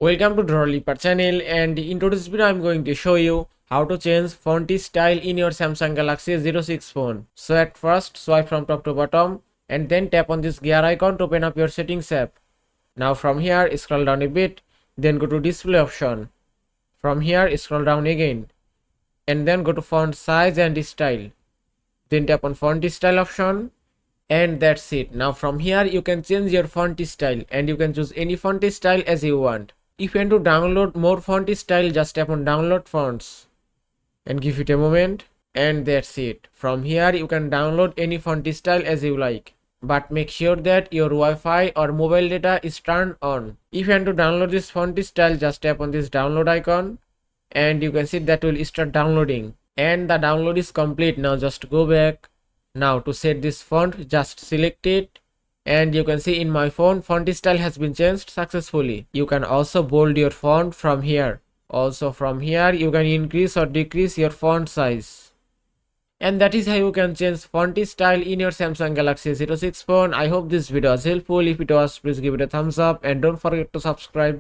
Welcome to Droliper channel, and in today's video I'm going to show you how to change font style in your Samsung Galaxy A06 phone. So at first swipe from top to bottom and then tap on this gear icon to open up your settings app. Now from here scroll down a bit, then go to display option. From here scroll down again and then go to font size and style. Then tap on font style option. And that's it. Now from here you can change your font style and you can choose any font style as you want. If you want to download more font style, just tap on download fonts and give it a moment, and that's it. From here you can download any font style as you like, but make sure that your Wi-Fi or mobile data is turned on. If you want to download this font style, just tap on this download icon and you can see that will start downloading, and the download is complete. Now just go back. Now to set this font, just select it and you can see in my phone font style has been changed successfully. You can also bold your font from here. Also from here you can increase or decrease your font size. And that is how you can change font style in your Samsung Galaxy A06 phone. I hope this video was helpful. If it was, please give it a thumbs up and don't forget to subscribe.